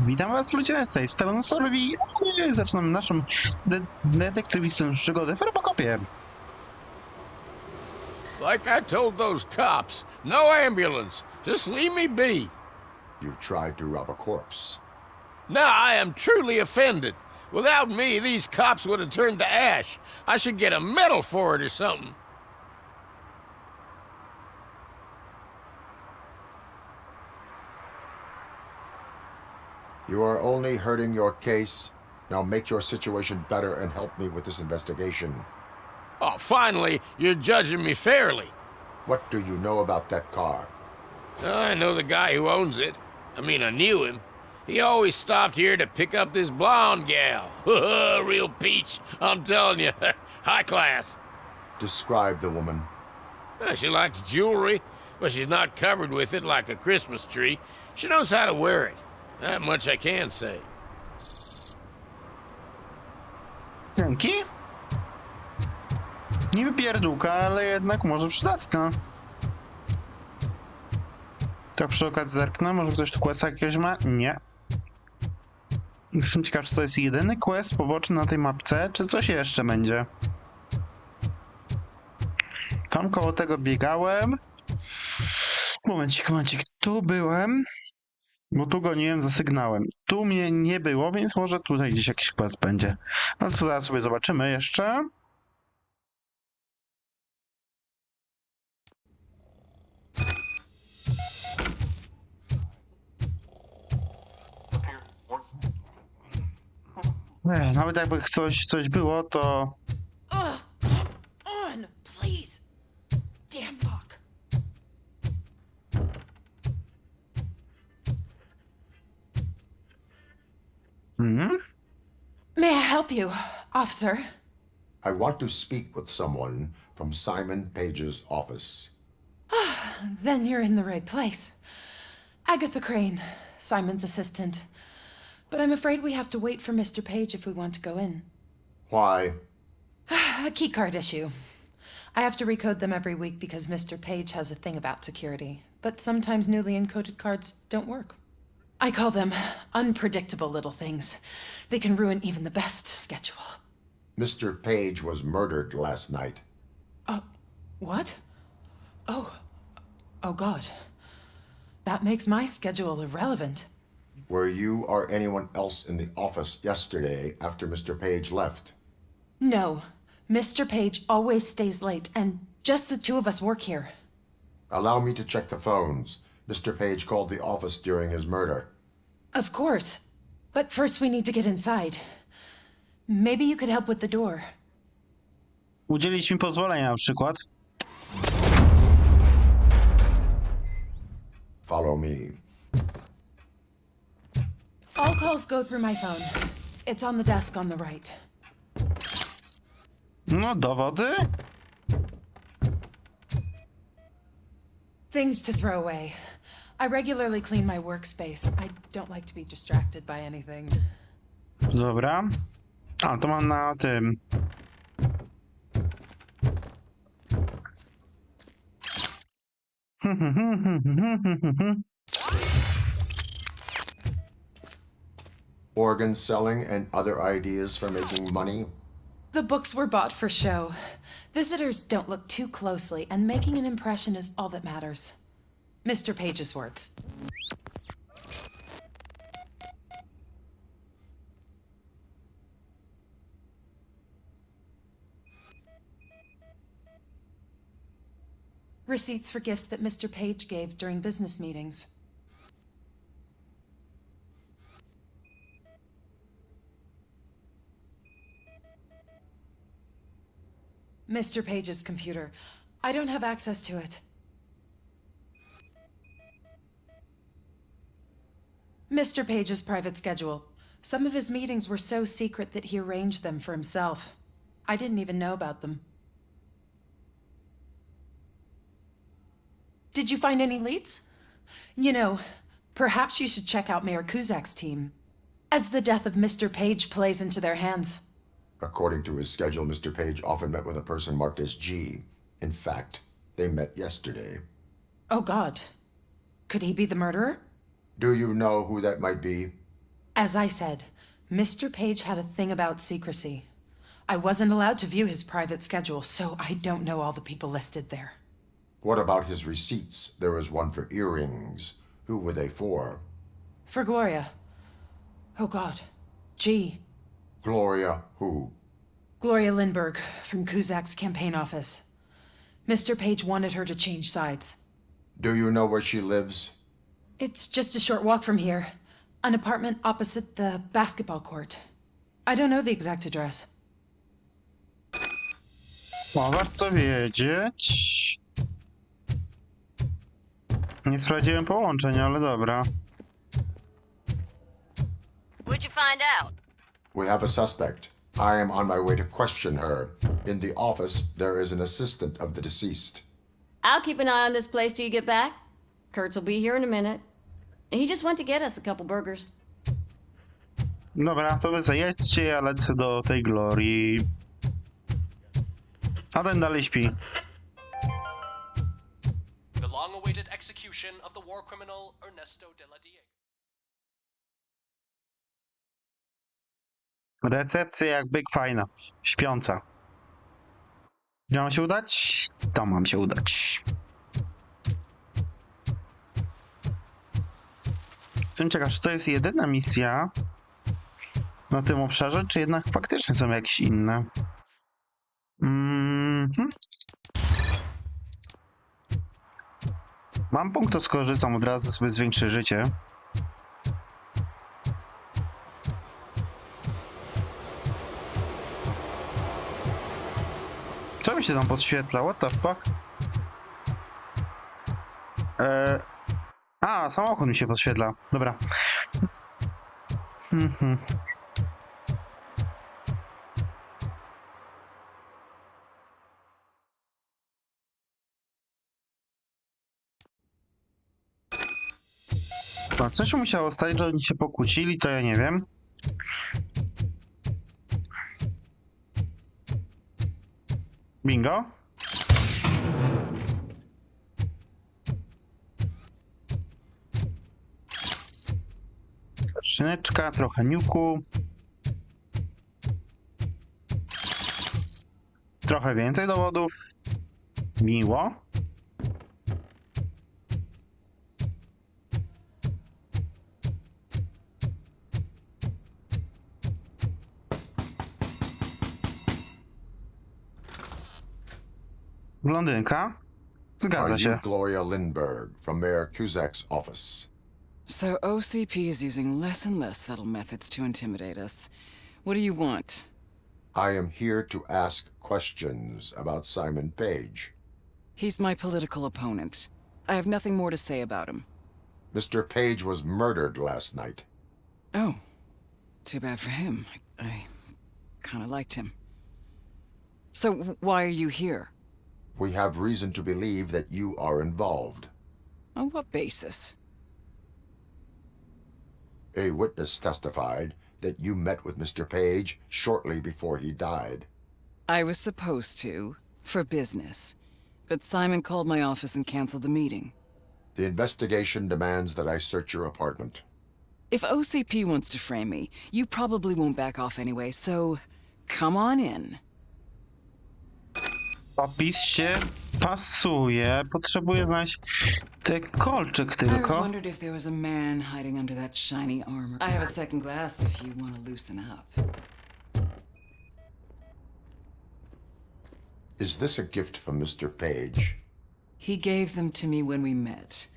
Witam was ludzie, z tej strony Sorwi. Zaczynamy naszą detektywistyczną przygodę w RoboCopie. Like I told those cops, no ambulance. Just leave me be. You tried to rob a corpse. Now I am truly offended. Without me, these cops would have turned to ash. I should get a medal for it or something. You are only hurting your case. Now make your situation better and help me with this investigation. Oh, finally, you're judging me fairly. What do you know about that car? I know the guy who owns it. I mean, I knew him. He always stopped here to pick up this blonde gal. Real peach, I'm telling you. High class. Describe the woman. She likes jewelry, but she's not covered with it like a Christmas tree. She knows how to wear it. That much I can say. Dzięki. Niby pierdółka, ale jednak może przydatna. Tak przy okazji zerknę, może ktoś tu questa jakiegoś ma? Nie. Jestem ciekaw, czy to jest jedyny quest poboczny na tej mapce, czy coś jeszcze będzie. Tam koło tego biegałem. Momencik. Tu byłem. Bo tu goniłem za sygnałem. Tu mnie nie było, więc może tutaj gdzieś jakiś quest będzie. No to zaraz sobie zobaczymy jeszcze. Nawet jakby coś było, to... Ugh, come on, please. Damn lock. May I help you, officer? I want to speak with someone from Simon Page's office. Then you're in the right place. Agatha Crane, Simon's assistant. But I'm afraid we have to wait for Mr. Page if we want to go in. Why? A keycard issue. I have to recode them every week because Mr. Page has a thing about security. But sometimes newly encoded cards don't work. I call them unpredictable little things. They can ruin even the best schedule. Mr. Page was murdered last night. What? Oh God. That makes my schedule irrelevant. Were you or anyone else in the office yesterday after Mr. Page left? No. Mr. Page always stays late, and just the two of us work here. Allow me to check the phones. Mr. Page called the office during his murder. Of course. But first we need to get inside. Maybe you could help with the door. Udzielić mi pozwolenia na przykład. Follow me. All calls go through my phone. It's on the desk on the right. No, dowody? Things to throw away. I regularly clean my workspace. I don't like to be distracted by anything. Dobra. A, to mam na tym. Organ selling and other ideas for making money? The books were bought for show. Visitors don't look too closely, and making an impression is all that matters. Mr. Page's words. Receipts for gifts that Mr. Page gave during business meetings. Mr. Page's computer. I don't have access to it. Mr. Page's private schedule. Some of his meetings were so secret that he arranged them for himself. I didn't even know about them. Did you find any leads? You know, perhaps you should check out Mayor Kuzak's team, as the death of Mr. Page plays into their hands. According to his schedule, Mr. Page often met with a person marked as G. In fact, they met yesterday. Oh God. Could he be the murderer? Do you know who that might be? As I said, Mr. Page had a thing about secrecy. I wasn't allowed to view his private schedule, so I don't know all the people listed there. What about his receipts? There was one for earrings. Who were they for? For Gloria. Oh, God. G. Gloria who? Gloria Lindbergh from Kuzak's campaign office. Mr. Page wanted her to change sides. Do you know where she lives? It's just a short walk from here. An apartment opposite the basketball court. I don't know the exact address. O, warto wiedzieć. Nie sprawdziłem połączeń, ale dobra. What'd you find out? We have a suspect. I am on my way to question her. In the office, there is an assistant of the deceased. I'll keep an eye on this place till you get back. Kurtz will be here in a minute. He just went to get us a couple burgers. Dobra, to wy zajedźcie, ja lecę do tej Glorii. A ten dalej śpi. The long-awaited execution of the war criminal Ernesto de la Diego. Recepcja jak byk fajna. Śpiąca. Gdzie mam się udać? Tam mam się udać. Jestem ciekaw, czy to jest jedyna misja na tym obszarze, czy jednak faktycznie są jakieś inne. Mam punkt, to skorzystam od razu, sobie zwiększę życie. Co mi się tam podświetla? What the fuck? A, samochód mi się podświetla. Dobra. No, co się musiało stać, że oni się pokłócili, to ja nie wiem. Bingo. Szyneczka, trochę niuku. Trochę więcej dowodów. Miło. Blondynka. Zgadza Are you się. Gloria Lindbergh from Mayor Kuzak's office? So OCP is using less and less subtle methods to intimidate us. What do you want? I am here to ask questions about Simon Page. He's my political opponent. I have nothing more to say about him. Mr. Page was murdered last night. Oh, too bad for him. I kind of liked him. So why are you here? We have reason to believe that you are involved. On what basis? A witness testified that you met with Mr. Page shortly before he died. I was supposed to, for business. But Simon called my office and canceled the meeting. The investigation demands that I search your apartment. If OCP wants to frame me, you probably won't back off anyway, so come on in. Opis się pasuje. Potrzebuję znaleźć ten kolczyk I always tylko. wondered if there was a man hiding under that shiny armor. I have a second glass if you want to loosen up. Is this a gift from Mr. Page? He gave them to me when we met.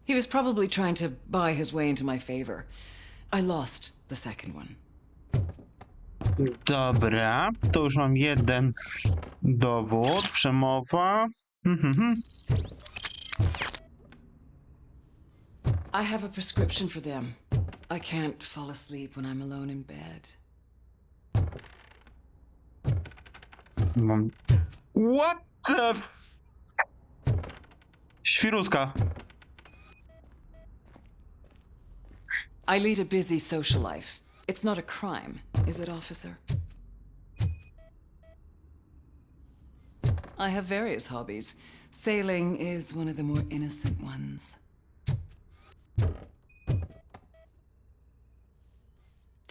He was probably trying to buy his way into my favor. I lost the second one. Dobra, to już mam jeden dowód, przemowa. I have a prescription for them. I can't fall asleep when I'm alone in bed. Mam... What the f... Świruska. I lead a busy social life. It's not a crime, is it, officer? I have various hobbies. Sailing is one of the more innocent ones.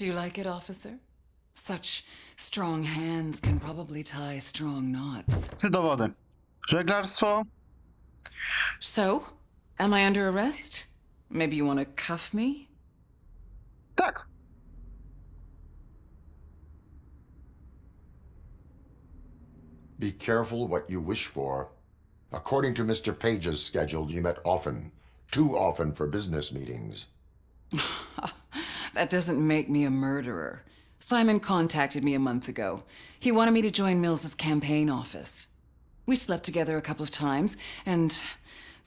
Do you like it, officer? Such strong hands can probably tie strong knots. Chcę dowody. Żeglarstwo? So, am I under arrest? Maybe you want to cuff me? Tak. Be careful what you wish for. According to Mr. Page's schedule, you met often. Too often for business meetings. That doesn't make me a murderer. Simon contacted me a month ago. He wanted me to join Mills's campaign office. We slept together a couple of times, and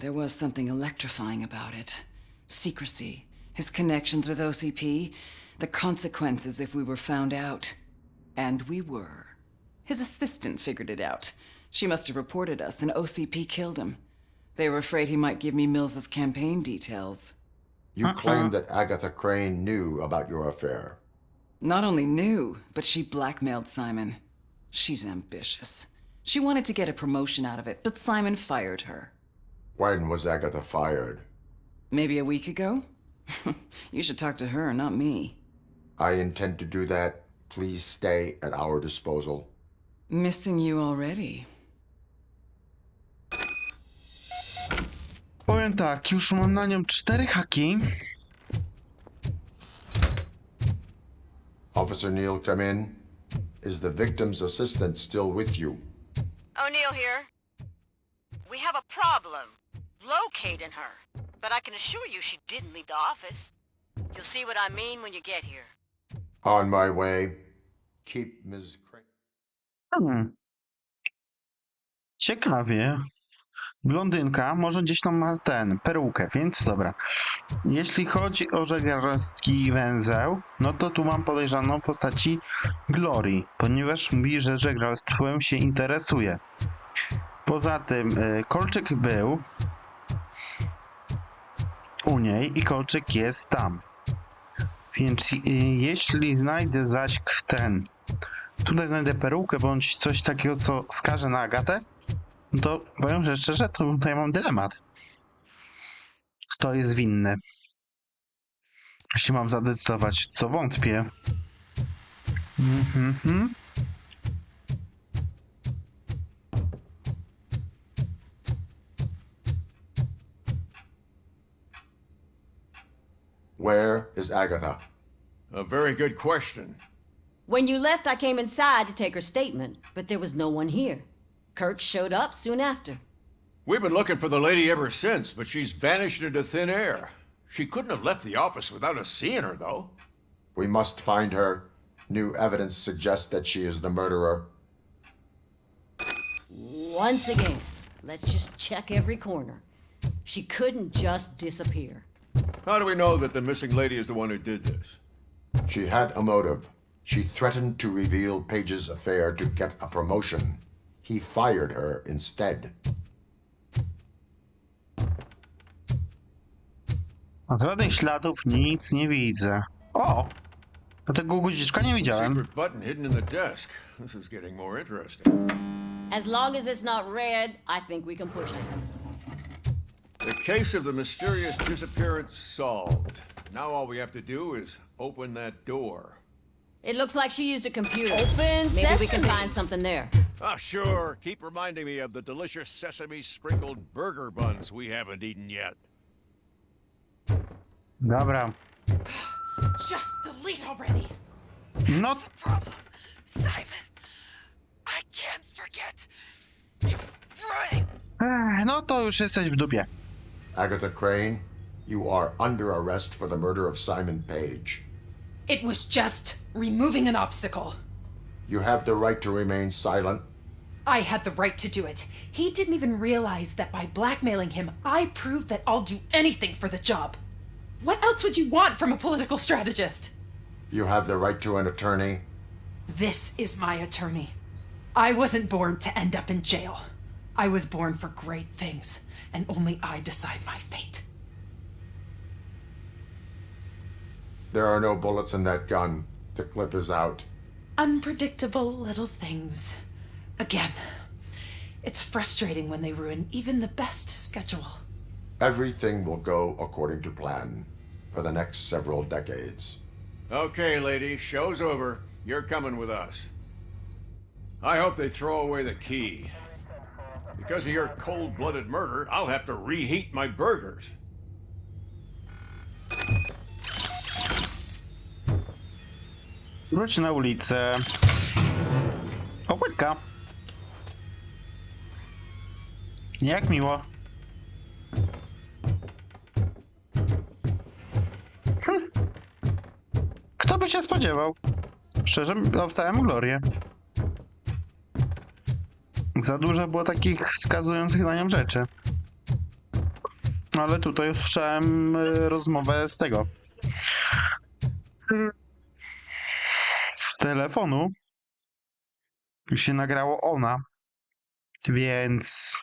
there was something electrifying about it. Secrecy, his connections with OCP, the consequences if we were found out. And we were. His assistant figured it out. She must have reported us, and OCP killed him. They were afraid he might give me Mills's campaign details. You claimed that Agatha Crane knew about your affair. Not only knew, but she blackmailed Simon. She's ambitious. She wanted to get a promotion out of it, but Simon fired her. When was Agatha fired? Maybe a week ago? You should talk to her, not me. I intend to do that. Please stay at our disposal. Missing you already. Powiem tak, już mam na nią 4 haki. Officer Neal, come in. Is the victim's assistant still with you? O'Neill here. We have a problem locating her, but I can assure you she didn't leave the office. You'll see what I mean when you get here. On my way. Keep Ms. Crane. Ciekawie. Blondynka może gdzieś tam ma perukę, więc dobra. Jeśli chodzi o żeglarski węzeł, no to tu mam podejrzaną postaci Glory, ponieważ mówi, że żeglarstwem się interesuje. Poza tym kolczyk był u niej i kolczyk jest tam. Więc jeśli znajdę zaś tutaj znajdę perukę bądź coś takiego, co skaże na Agatę, no to powiem, że szczerze, to tutaj mam dylemat. Kto jest winny? Jeśli mam zadecydować, co wątpię. Where is Agatha? A very good question. When you left, I came inside to take her statement, but there was no one here. Kurt showed up soon after. We've been looking for the lady ever since, but she's vanished into thin air. She couldn't have left the office without us seeing her, though. We must find her. New evidence suggests that she is the murderer. Once again, let's just check every corner. She couldn't just disappear. How do we know that the missing lady is the one who did this? She had a motive. She threatened to reveal Page's affair to get a promotion. He fired her instead. A żadnych śladów nic nie widzę. O! A tego guziczka nie widziałem. Secret button hidden in the desk. This is getting more interesting. As long as it's not red, I think we can push it. The case of the mysterious disappearance solved. Now all we have to do is open that door. It looks like she used a computer. Open sesame. Maybe we can find something there. Ah, sure. Keep reminding me of the delicious sesame-sprinkled burger buns we haven't eaten yet. Dobra. Just delete already. No, Problem, Simon. I can't forget. You're running. no to już jesteś w dupie. Agatha Crane, you are under arrest for the murder of Simon Page. It was just removing an obstacle. You have the right to remain silent. I had the right to do it. He didn't even realize that by blackmailing him, I proved that I'll do anything for the job. What else would you want from a political strategist? You have the right to an attorney. This is my attorney. I wasn't born to end up in jail. I was born for great things, and only I decide my fate. There are no bullets in that gun. The clip is out. Unpredictable little things. Again, it's frustrating when they ruin even the best schedule. Everything will go according to plan for the next several decades. Okay, lady, show's over. You're coming with us. I hope they throw away the key. Because of your cold-blooded murder, I'll have to reheat my burgers. Wróć na ulicę. O, łydka. Jak miło. Kto by się spodziewał? Szczerze, obstałem glorię. Za dużo było takich wskazujących na nią rzeczy. Ale tutaj usłyszałem rozmowę z tego. Z telefonu. Się nagrało ona. Więc...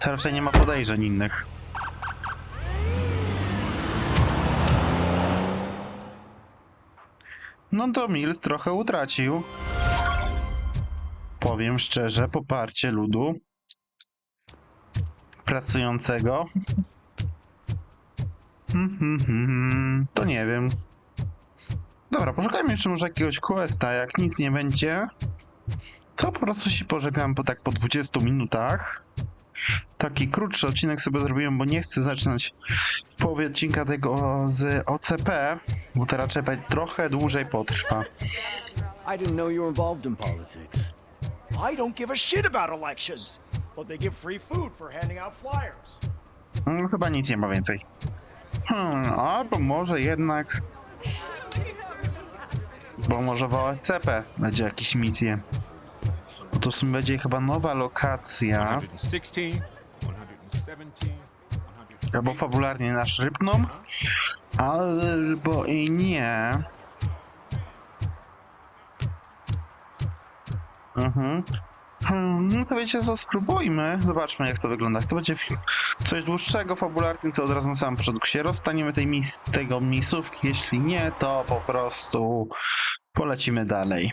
raczej nie ma podejrzeń innych. No to Mills trochę utracił. Powiem szczerze, poparcie ludu pracującego. To nie wiem. Dobra, poszukajmy jeszcze może jakiegoś questa. Jak nic nie będzie, to po prostu się pożegnam po 20 minutach. Taki krótszy odcinek sobie zrobiłem, bo nie chcę zaczynać w połowie odcinka tego z OCP, bo to raczej trochę dłużej potrwa. I didn't know you were involved in politics. I don't give a shit about elections, but they give free food for handing out flyers. No, chyba nic nie ma więcej. Albo może jednak... Bo może w OCP będzie jakieś misje. Bo to w sumie będzie chyba nowa lokacja. 116, 117, Albo fabularnie nasz Rybnom, albo i nie. No to wiecie co, spróbujmy. Zobaczmy jak to wygląda. Jak to będzie film coś dłuższego, fabularnie, to od razu na samym początku się rozstaniemy tego misówki. Jeśli nie, to po prostu polecimy dalej.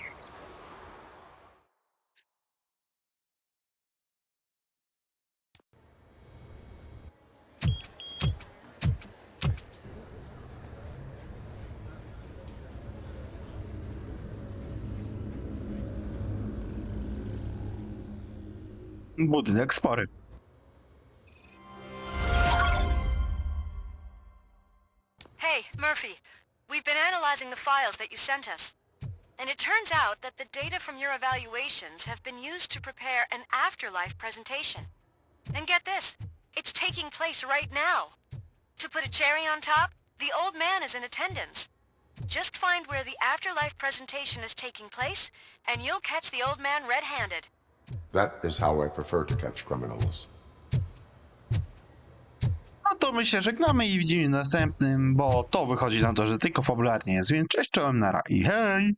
Budynek spory. Hey, Murphy. We've been analyzing the files that you sent us. And it turns out that the data from your evaluations have been used to prepare an afterlife presentation. And get this, it's taking place right now. To put a cherry on top, the old man is in attendance. Just find where the afterlife presentation is taking place, and you'll catch the old man red-handed. That is how I prefer to catch criminals. No to my się żegnamy i widzimy w następnym, bo to wychodzi na to, że tylko fabularnie jest, więc cześć, czołem, nara i hej!